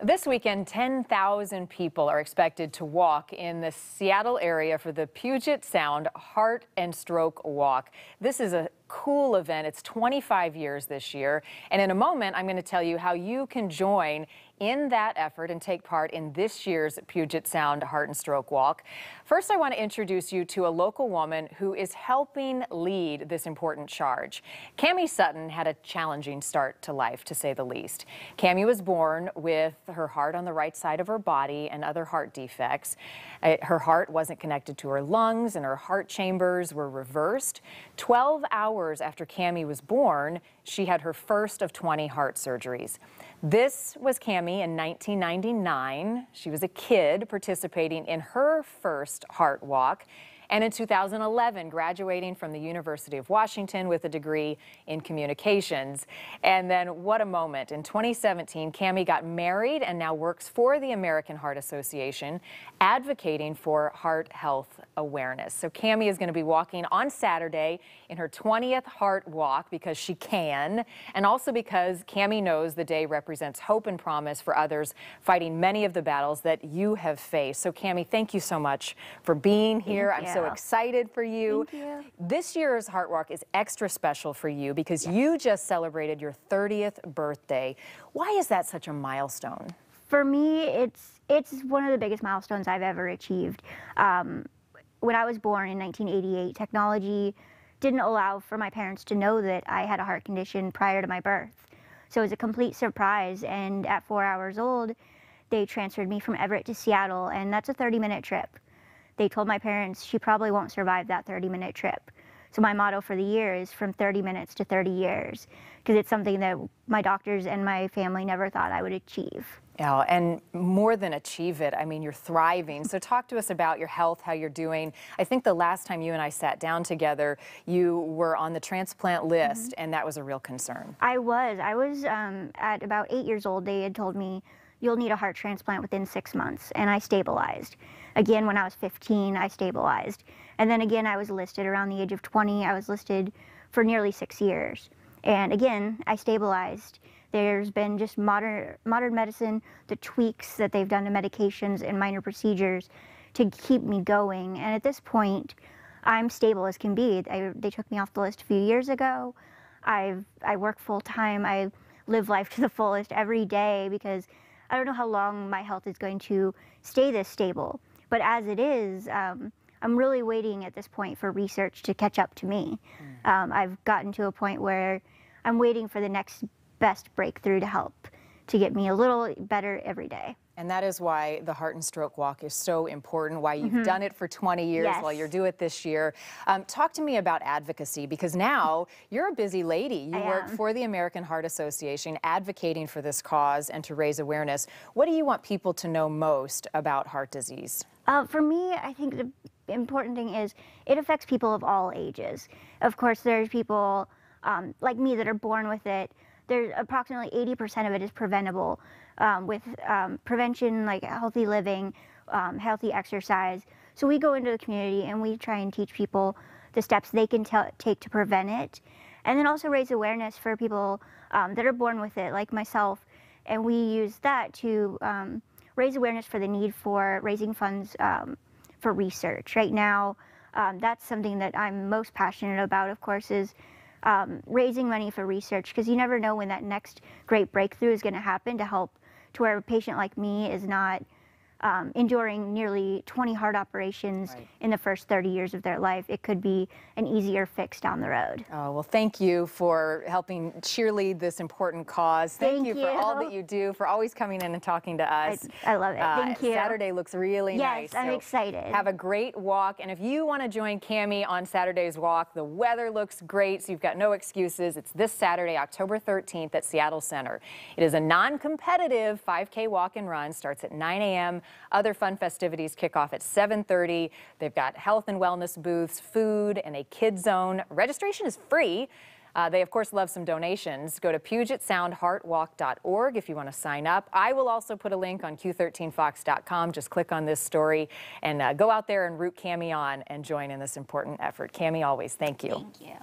This weekend, 10,000 people are expected to walk in the Seattle area for the Puget Sound Heart and Stroke Walk. This is a cool event. It's 25 years this year. And in a moment, I'm going to tell you how you can join in that effort and take part in this year's Puget Sound Heart and Stroke Walk. First, I want to introduce you to a local woman who is helping lead this important charge. Cammie Sutton had a challenging start to life, to say the least. Cammie was born with her heart on the right side of her body and other heart defects. Her heart wasn't connected to her lungs and her heart chambers were reversed. 12 hours after Cammie was born, she had her first of 20 heart surgeries. This was Cammie in 1999. She was a kid participating in her first heart walk, and in 2011 graduating from the University of Washington with a degree in communications. And then what a moment. In 2017, Cammie got married and now works for the American Heart Association, advocating for heart health awareness. So Cammie is going to be walking on Saturday in her 20th heart walk because she can, and also because Cammie knows the day represents hope and promise for others fighting many of the battles that you have faced. So Cammie, thank you so much for being here. I'm so excited for you. Thank you. This year's Heart Walk is extra special for you because you just celebrated your 30th birthday. Why is that such a milestone? For me, it's one of the biggest milestones I've ever achieved. When I was born in 1988, technology didn't allow for my parents to know that I had a heart condition prior to my birth. So it was a complete surprise, and at 4 hours old, they transferred me from Everett to Seattle, and that's a 30-minute trip. They told my parents she probably won't survive that 30-minute trip. So my motto for the year is from 30 minutes to 30 years, because it's something that my doctors and my family never thought I would achieve. Yeah, and more than achieve it, I mean, you're thriving. So talk to us about your health, how you're doing. I think the last time you and I sat down together, you were on the transplant list, and that was a real concern. I was at about 8 years old. They had told me, you'll need a heart transplant within 6 months, and I stabilized. Again, when I was 15, I stabilized. And then again, I was listed around the age of 20. I was listed for nearly 6 years. And again, I stabilized. There's been just modern medicine, the tweaks that they've done to medications and minor procedures to keep me going. And at this point, I'm stable as can be. They took me off the list a few years ago. I work full time. I live life to the fullest every day because I don't know how long my health is going to stay this stable. But as it is, I'm really waiting at this point for research to catch up to me. I've gotten to a point where I'm waiting for the next best breakthrough to help to get me a little better every day. And that is why the Heart and Stroke Walk is so important, why you've done it for 20 years, while you're doing it this year. Talk to me about advocacy, because now you're a busy lady. You work for the American Heart Association, advocating for this cause and to raise awareness. What do you want people to know most about heart disease? For me, I think the important thing is it affects people of all ages. Of course, there's people like me that are born with it. There's approximately 80% of it is preventable with prevention, like healthy living, healthy exercise. So we go into the community and we try and teach people the steps they can take to prevent it, and then also raise awareness for people that are born with it, like myself. And we use that to raise awareness for the need for raising funds for research. Right now, that's something that I'm most passionate about, of course, is raising money for research, because you never know when that next great breakthrough is going to happen to help to where a patient like me is not enduring nearly 20 heart operations in the first 30 years of their life. It could be an easier fix down the road. Oh, well, thank you for helping cheerlead this important cause. Thank you for all that you do, for always coming in and talking to us. I love it. Thank you. Saturday looks really nice. Yes, I'm excited. Have a great walk. And if you want to join Cammie on Saturday's walk, the weather looks great, so you've got no excuses. It's this Saturday, October 13th at Seattle Center. It is a non-competitive 5K walk and run. Starts at 9 a.m. Other fun festivities kick off at 7:30. They've got health and wellness booths, food, and a kids zone. Registration is free. They, of course, love some donations. Go to PugetSoundHeartWalk.org if you want to sign up. I will also put a link on Q13Fox.com. Just click on this story and go out there and root Cammie on and join in this important effort. Cammie, always, thank you. Thank you.